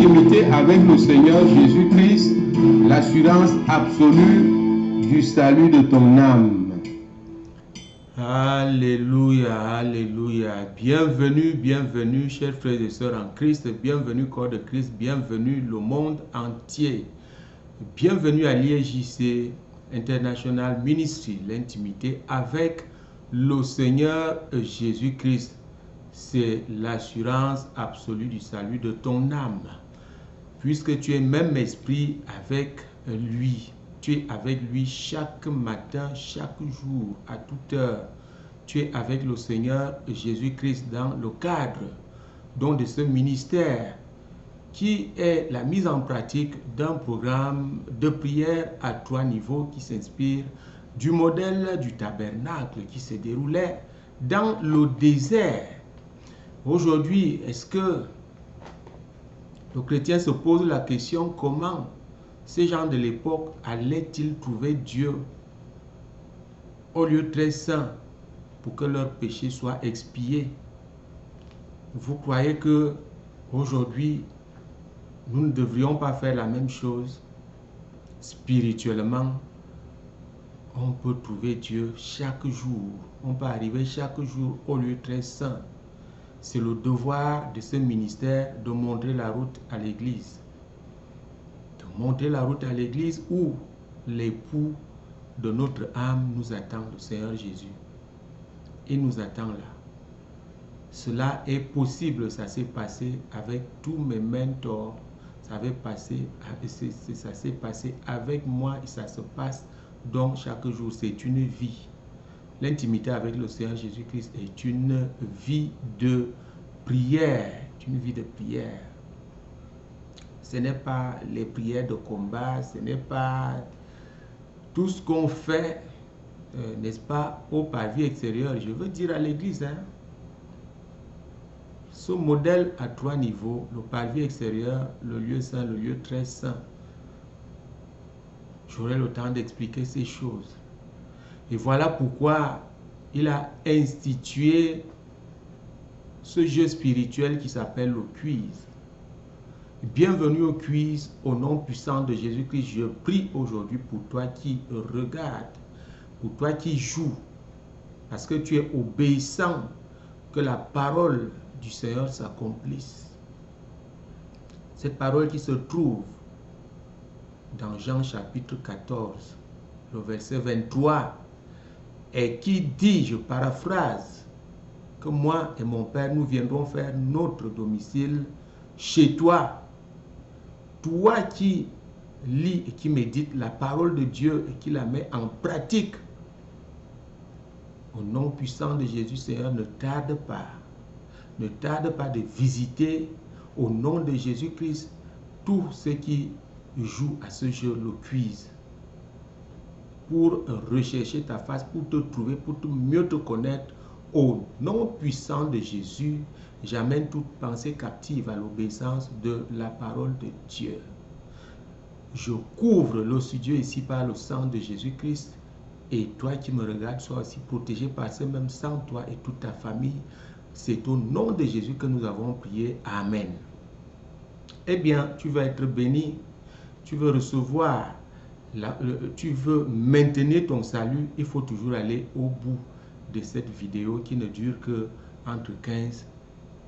l'intimité avec le Seigneur Jésus-Christ, l'assurance absolue du salut de ton âme. Alléluia, alléluia. Bienvenue, bienvenue, chers frères et sœurs en Christ. Bienvenue, corps de Christ. Bienvenue, le monde entier. Bienvenue à l'IEJC International Ministry, l'intimité avec le Seigneur Jésus-Christ. C'est l'assurance absolue du salut de ton âme. Puisque tu es même esprit avec lui. Tu es avec lui chaque matin, chaque jour, à toute heure. Tu es avec le Seigneur Jésus-Christ dans le cadre de ce ministère qui est la mise en pratique d'un programme de prière à 3 niveaux qui s'inspire du modèle du tabernacle qui se déroulait dans le désert. Aujourd'hui, est-ce que le chrétien se pose la question comment ces gens de l'époque allaient-ils trouver Dieu au lieu très saint pour que leurs péchés soient expiés? Vous croyez que aujourd'hui nous ne devrions pas faire la même chose? Spirituellement, on peut trouver Dieu chaque jour. On peut arriver chaque jour au lieu très saint. C'est le devoir de ce ministère de montrer la route à l'église. De montrer la route à l'église où l'époux de notre âme nous attend, le Seigneur Jésus. Il nous attend là. Cela est possible, ça s'est passé avec tous mes mentors. Ça s'est passé avec moi et ça se passe donc chaque jour. C'est une vie. L'intimité avec le Seigneur Jésus-Christ est une vie de prière. Une vie de prière. Ce n'est pas les prières de combat, ce n'est pas tout ce qu'on fait, n'est-ce pas, au parvis extérieur. Je veux dire à l'église, hein. Ce modèle à 3 niveaux, le parvis extérieur, le lieu saint, le lieu très saint. J'aurai le temps d'expliquer ces choses. Et voilà pourquoi il a institué ce jeu spirituel qui s'appelle le quiz. Bienvenue au quiz au nom puissant de Jésus-Christ. Je prie aujourd'hui pour toi qui regarde, pour toi qui joues, parce que tu es obéissant, que la parole du Seigneur s'accomplisse. Cette parole qui se trouve dans Jean chapitre 14, le verset 23, et qui dit, je paraphrase, que moi et mon Père, nous viendrons faire notre domicile chez toi. Toi qui lis et qui médites la parole de Dieu et qui la met en pratique, au nom puissant de Jésus, Seigneur, ne tarde pas de visiter au nom de Jésus-Christ tous ceux qui jouent à ce jeu, le quiz, pour rechercher ta face, pour te trouver, pour mieux te connaître. Au nom puissant de Jésus, j'amène toute pensée captive à l'obéissance de la parole de Dieu. Je couvre le studio ici par le sang de Jésus-Christ. Et toi qui me regardes, sois aussi protégé par ce même sang, toi et toute ta famille. C'est au nom de Jésus que nous avons prié. Amen. Eh bien, tu vas être béni. Tu veux recevoir, tu veux maintenir ton salut. Il faut toujours aller au bout de cette vidéo qui ne dure que entre 15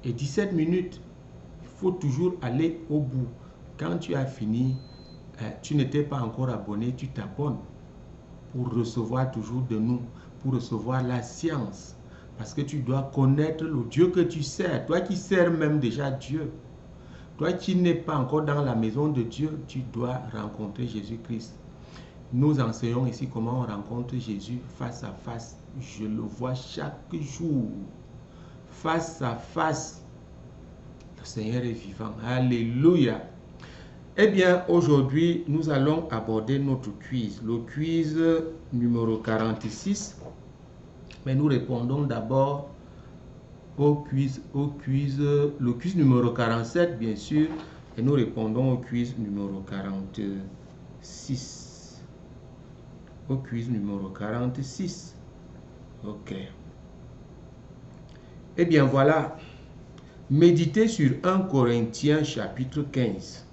et 17 minutes. Il faut toujours aller au bout. Quand tu as fini, tu n'étais pas encore abonné, tu t'abonnes pour recevoir toujours de nous, pour recevoir la science. Parce que tu dois connaître le Dieu que tu sers. Toi qui sers même déjà Dieu. Toi qui n'es pas encore dans la maison de Dieu, tu dois rencontrer Jésus-Christ. Nous enseignons ici comment on rencontre Jésus face à face. Je le vois chaque jour. Face à face. Le Seigneur est vivant. Alléluia. Eh bien, aujourd'hui, nous allons aborder notre quiz. Le quiz numéro 46. Mais nous répondons d'abord le quiz numéro 47, bien sûr. Et nous répondons au quiz numéro 46. Au quiz numéro 46. Ok. Eh bien, voilà. Méditez sur 1 Corinthiens chapitre 15,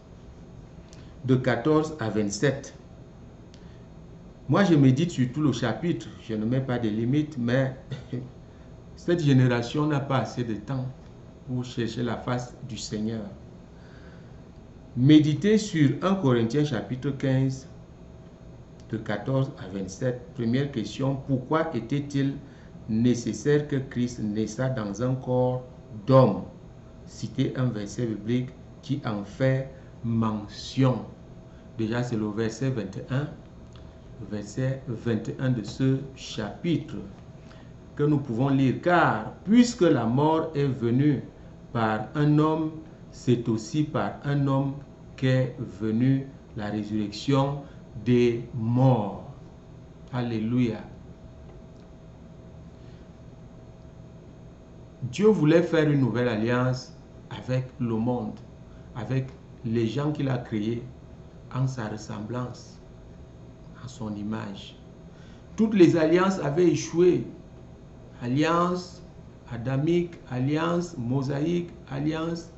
de 14 à 27. Moi, je médite sur tout le chapitre. Je ne mets pas de limite, mais cette génération n'a pas assez de temps pour chercher la face du Seigneur. Méditez sur 1 Corinthiens chapitre 15, de 14 à 27. Première question, pourquoi était-il nécessaire que Christ naissât dans un corps d'homme? Citez un verset biblique qui en fait mention. Déjà, c'est le verset 21. Verset 21 de ce chapitre que nous pouvons lire. Car puisque la mort est venue par un homme, c'est aussi par un homme qu'est venue la résurrection des morts. Alléluia. Dieu voulait faire une nouvelle alliance avec le monde, avec les gens qu'il a créés en sa ressemblance, en son image. Toutes les alliances avaient échoué. Alliance adamique, alliance mosaïque, alliance.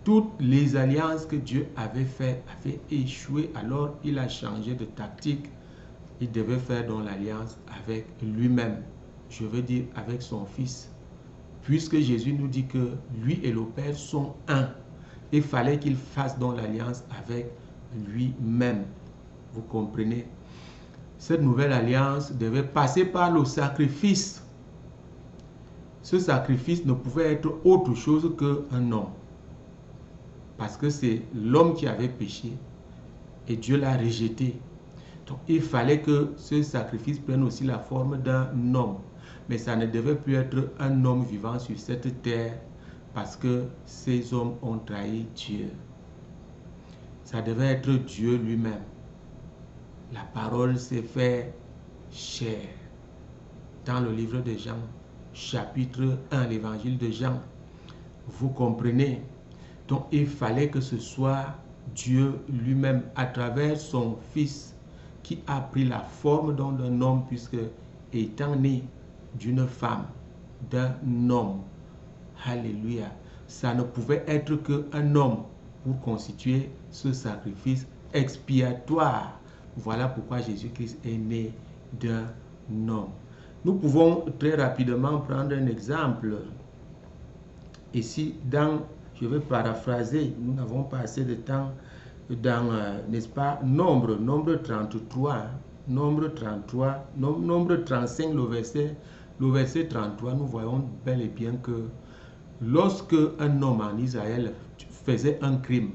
Toutes les alliances que Dieu avait faites avaient échoué. Alors il a changé de tactique. Il devait faire donc l'alliance avec lui-même. Je veux dire avec son Fils. Puisque Jésus nous dit que lui et le Père sont un. Il fallait qu'il fasse donc l'alliance avec lui-même. Vous comprenez? Cette nouvelle alliance devait passer par le sacrifice. Ce sacrifice ne pouvait être autre chose qu'un homme. Parce que c'est l'homme qui avait péché et Dieu l'a rejeté. Donc il fallait que ce sacrifice prenne aussi la forme d'un homme. Mais ça ne devait plus être un homme vivant sur cette terre parce que ces hommes ont trahi Dieu. Ça devait être Dieu lui-même. La parole s'est fait chair. Dans le livre de Jean, chapitre 1, l'évangile de Jean, vous comprenez? Donc il fallait que ce soit Dieu lui-même à travers son Fils qui a pris la forme d'un homme puisque étant né d'une femme, d'un homme, alléluia, ça ne pouvait être qu'un homme pour constituer ce sacrifice expiatoire. Voilà pourquoi Jésus-Christ est né d'un homme. Nous pouvons très rapidement prendre un exemple. Ici, je vais paraphraser, nous n'avons pas assez de temps, dans, n'est-ce pas, Nombre 33, Nombre 33, Nombre 35, le verset 33, nous voyons bel et bien que lorsque un homme en Israël faisait un crime,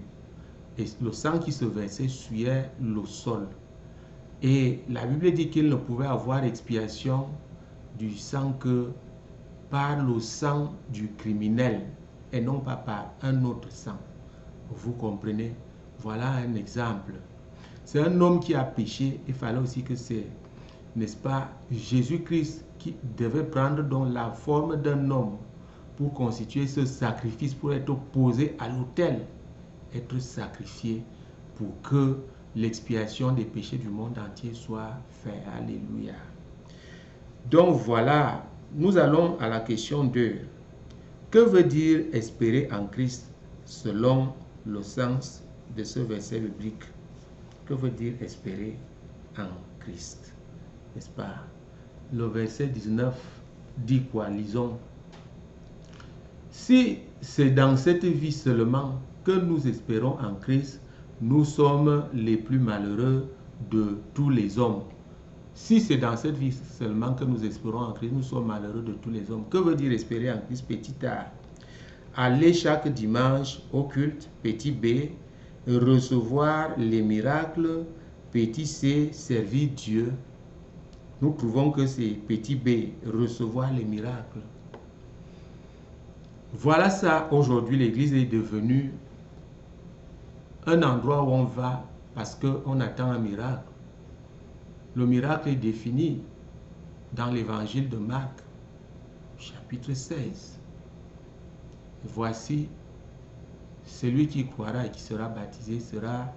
et le sang qui se versait souillait le sol. Et la Bible dit qu'il ne pouvait avoir expiation du sang que par le sang du criminel et non pas par un autre sang. Vous comprenez? Voilà un exemple. C'est un homme qui a péché. Il fallait aussi que c'est, n'est-ce pas, Jésus-Christ qui devait prendre donc la forme d'un homme pour constituer ce sacrifice, pour être posé à l'autel, être sacrifié pour que l'expiation des péchés du monde entier soit faite. Alléluia. Donc voilà, nous allons à la question 2. Que veut dire espérer en Christ selon le sens de ce verset biblique? Que veut dire espérer en Christ? N'est-ce pas? Le verset 19 dit quoi? Lisons. Si c'est dans cette vie seulement que nous espérons en Christ, nous sommes les plus malheureux de tous les hommes. Si c'est dans cette vie seulement que nous espérons en Christ, nous sommes malheureux de tous les hommes. Que veut dire espérer en Christ? Petit A. Aller chaque dimanche au culte. Petit B. Recevoir les miracles. Petit C. Servir Dieu. Nous trouvons que c'est petit B. Recevoir les miracles. Voilà ça, aujourd'hui, l'Église est devenue un endroit où on va parce qu'on attend un miracle. Le miracle est défini dans l'évangile de Marc, chapitre 16. Voici, celui qui croira et qui sera baptisé sera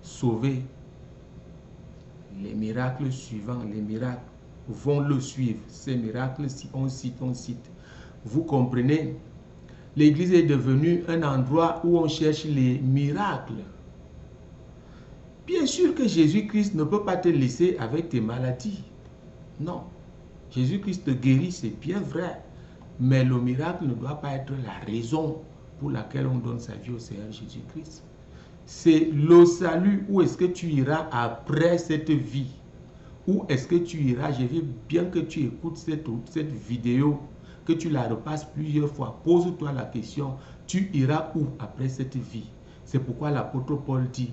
sauvé. Les miracles suivants, les miracles vont le suivre. Ces miracles, si on cite. Vous comprenez? L'église est devenue un endroit où on cherche les miracles. Bien sûr que Jésus-Christ ne peut pas te laisser avec tes maladies. Non. Jésus-Christ te guérit, c'est bien vrai. Mais le miracle ne doit pas être la raison pour laquelle on donne sa vie au Seigneur Jésus-Christ. C'est le salut. Où est-ce que tu iras après cette vie? Où est-ce que tu iras? Je veux bien que tu écoutes cette vidéo, que tu la repasses plusieurs fois. Pose-toi la question, tu iras où après cette vie? C'est pourquoi l'apôtre Paul dit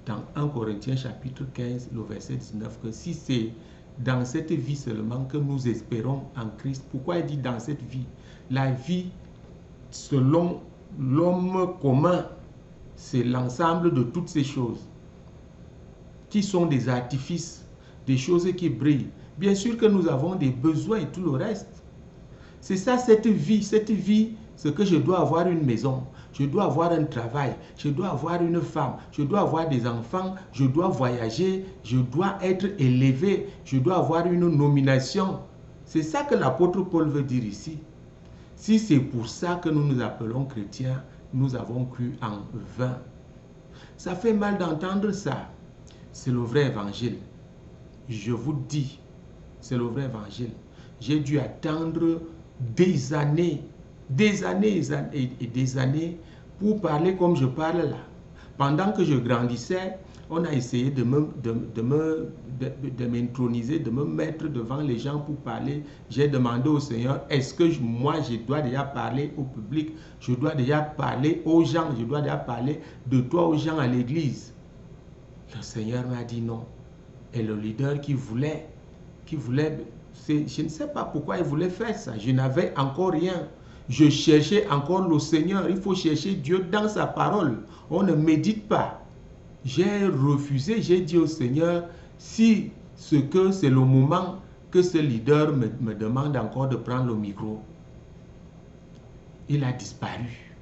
dans 1 Corinthiens chapitre 15, le verset 19, que si c'est dans cette vie seulement que nous espérons en Christ, pourquoi il dit dans cette vie? La vie selon l'homme commun, c'est l'ensemble de toutes ces choses qui sont des artifices, des choses qui brillent. Bien sûr que nous avons des besoins et tout le reste. C'est ça cette vie, c'est que je dois avoir une maison, je dois avoir un travail, je dois avoir une femme, je dois avoir des enfants, je dois voyager, je dois être élevé, je dois avoir une nomination. C'est ça que l'apôtre Paul veut dire ici. Si c'est pour ça que nous nous appelons chrétiens, nous avons cru en vain. Ça fait mal d'entendre ça. C'est le vrai évangile. Je vous dis, c'est le vrai évangile. J'ai dû attendre des années et des années pour parler comme je parle là. Pendant que je grandissais, on a essayé de m'introniser, de me mettre devant les gens pour parler. J'ai demandé au Seigneur, est-ce que moi je dois déjà parler au public? Je dois déjà parler aux gens, je dois déjà parler de toi aux gens à l'église. Le Seigneur m'a dit non. Et le leader qui voulait, je ne sais pas pourquoi il voulait faire ça. Je n'avais encore rien. Je cherchais encore le Seigneur. Il faut chercher Dieu dans sa parole. On ne médite pas. J'ai refusé, j'ai dit au Seigneur, si c'est le moment que ce leader me demande encore de prendre le micro, il a disparu.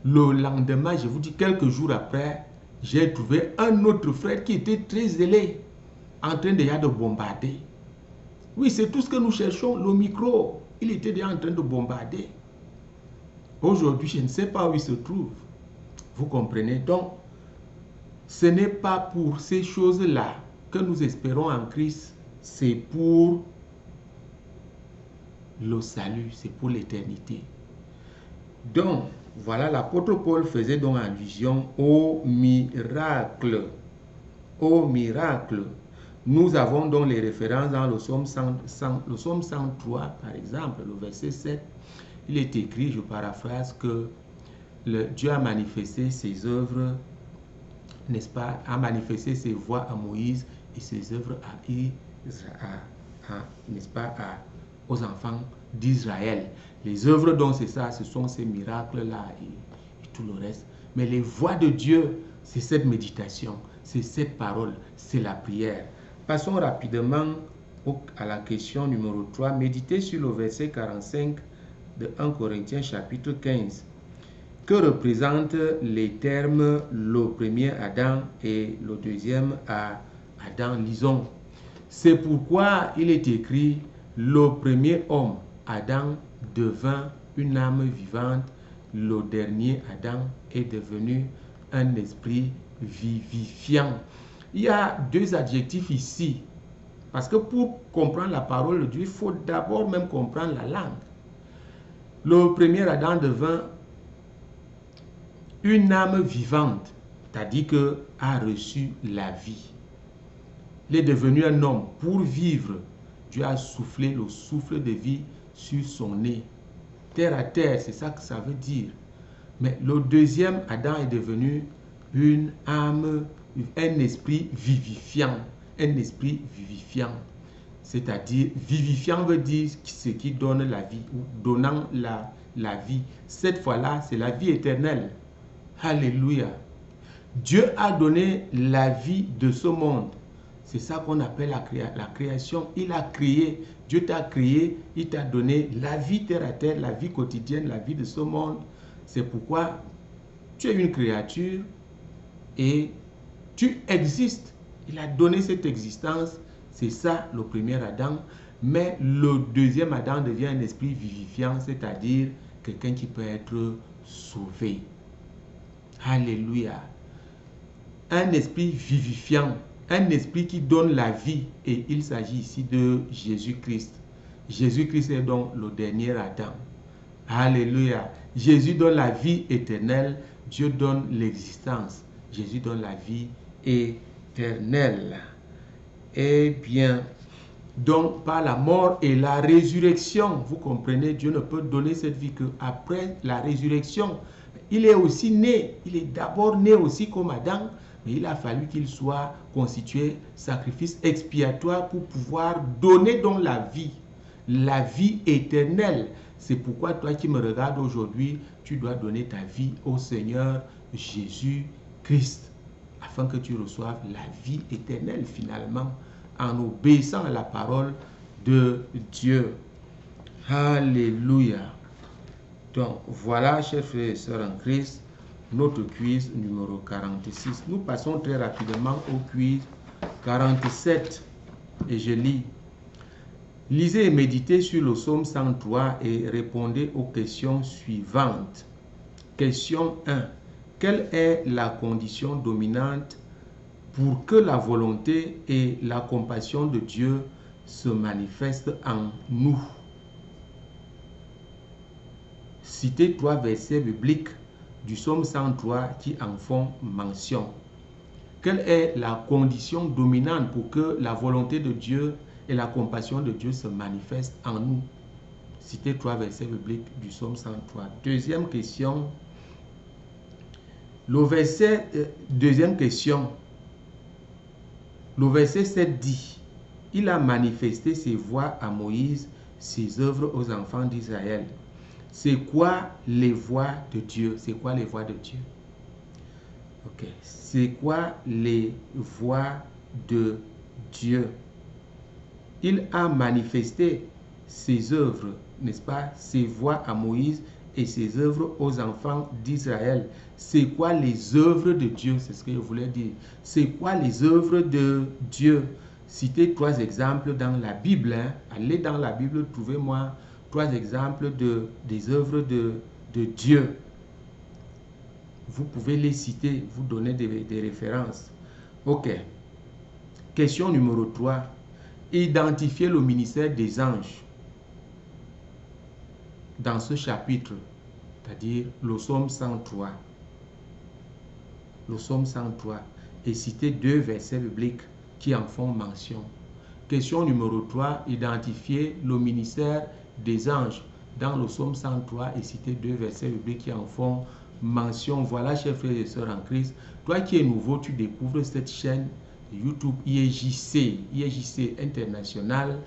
Le lendemain, je vous dis, quelques jours après, j'ai trouvé un autre frère qui était très zélé, en train déjà de bombarder. Oui, c'est tout ce que nous cherchons, le micro. Il était déjà en train de bombarder. Aujourd'hui, je ne sais pas où il se trouve. Vous comprenez? Donc, ce n'est pas pour ces choses-là que nous espérons en Christ. C'est pour le salut, c'est pour l'éternité. Donc, voilà, l'apôtre Paul faisait donc allusion au miracle. Au miracle. Nous avons donc les références dans le psaume 103, par exemple, le verset 7. Il est écrit, je paraphrase, que Dieu a manifesté ses œuvres, n'est-ce pas, a manifesté ses voies à Moïse et ses œuvres n'est-ce pas, aux enfants d'Israël. Les œuvres donc c'est ça, ce sont ces miracles-là et tout le reste. Mais les voies de Dieu, c'est cette méditation, c'est cette parole, c'est la prière. Passons rapidement à la question numéro 3. Méditez sur le verset 45 de 1 Corinthiens chapitre 15. Que représentent les termes le premier Adam et le deuxième Adam? Lisons. C'est pourquoi il est écrit, le premier homme, Adam, devint une âme vivante. Le dernier Adam est devenu un esprit vivifiant. Il y a deux adjectifs ici. Parce que pour comprendre la parole de Dieu, il faut d'abord même comprendre la langue. Le premier Adam devint une âme vivante, c'est-à-dire qu'il a reçu la vie. Il est devenu un homme. Pour vivre, Dieu a soufflé le souffle de vie sur son nez. Terre à terre, c'est ça que ça veut dire. Mais le deuxième Adam est devenu une âme, un esprit vivifiant. Un esprit vivifiant. C'est-à-dire, vivifiant veut dire ce qui donne la vie, ou donnant la vie. Cette fois-là, c'est la vie éternelle. Alléluia. Dieu a donné la vie de ce monde. C'est ça qu'on appelle la création. Il a créé, Dieu t'a créé, il t'a donné la vie terre à terre, la vie quotidienne, la vie de ce monde. C'est pourquoi tu es une créature et tu existes. Il a donné cette existence. C'est ça le premier Adam. Mais le deuxième Adam devient un esprit vivifiant, c'est-à-dire quelqu'un qui peut être sauvé. Alléluia. Un esprit vivifiant, un esprit qui donne la vie, et il s'agit ici de Jésus-Christ. Jésus-Christ est donc le dernier Adam. Alléluia. Jésus donne la vie éternelle, Dieu donne l'existence. Jésus donne la vie éternelle. Eh bien, donc par la mort et la résurrection, vous comprenez, Dieu ne peut donner cette vie qu'après la résurrection. Il est aussi né, il est d'abord né aussi comme Adam, mais il a fallu qu'il soit constitué sacrifice expiatoire pour pouvoir donner donc la vie éternelle. C'est pourquoi toi qui me regardes aujourd'hui, tu dois donner ta vie au Seigneur Jésus-Christ, afin que tu reçoives la vie éternelle finalement, en obéissant à la parole de Dieu. Alléluia. Donc voilà, chers frères et sœurs en Christ, notre quiz numéro 46. Nous passons très rapidement au quiz 47. Et je lis. Lisez et méditez sur le psaume 103 et répondez aux questions suivantes. Question 1. Quelle est la condition dominante pour que la volonté et la compassion de Dieu se manifestent en nous? Citez 3 versets bibliques du psaume 103 qui en font mention. Quelle est la condition dominante pour que la volonté de Dieu et la compassion de Dieu se manifestent en nous? Citez 3 versets bibliques du psaume 103. Deuxième question. Deuxième question. Le verset 7 dit, « Il a manifesté ses voies à Moïse, ses œuvres aux enfants d'Israël. » C'est quoi les voies de Dieu? C'est quoi les voies de Dieu? Ok. C'est quoi les voies de Dieu? Il a manifesté ses œuvres, n'est-ce pas? Ses voies à Moïse et ses œuvres aux enfants d'Israël. C'est quoi les œuvres de Dieu? C'est ce que je voulais dire. C'est quoi les œuvres de Dieu? Citez 3 exemples dans la Bible. Hein? Allez dans la Bible, trouvez-moi 3 exemples des œuvres de Dieu. Vous pouvez les citer, vous donner des références. Ok. Question numéro 3. Identifiez le ministère des anges dans ce chapitre, c'est-à-dire le psaume 103. Le psaume 103. Et citez 2 versets bibliques qui en font mention. Question numéro 3. Identifiez le ministère des anges dans le psaume 103 et citez 2 versets bibliques qui en font mention. Voilà, chers frères et sœurs en Christ, toi qui es nouveau, tu découvres cette chaîne YouTube IEJC International,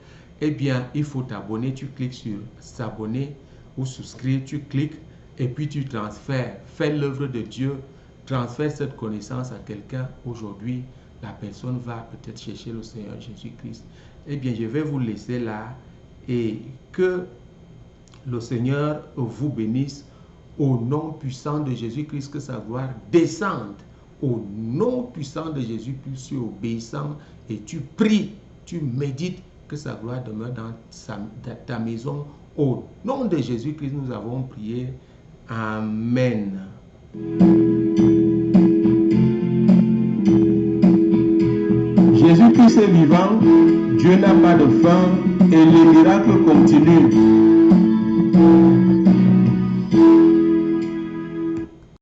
eh bien, il faut t'abonner. Tu cliques sur s'abonner ou souscrire, tu cliques et puis tu transfères. Fais l'œuvre de Dieu, transfère cette connaissance à quelqu'un. Aujourd'hui, la personne va peut-être chercher le Seigneur Jésus-Christ. Eh bien, je vais vous laisser là. Et que le Seigneur vous bénisse au nom puissant de Jésus-Christ, que sa gloire descende au nom puissant de Jésus, puis tu es obéissant et tu pries, tu médites, que sa gloire demeure dans ta maison. Au nom de Jésus-Christ, nous avons prié. Amen. Jésus-Christ est vivant, Dieu n'a pas de fin et les miracles continuent.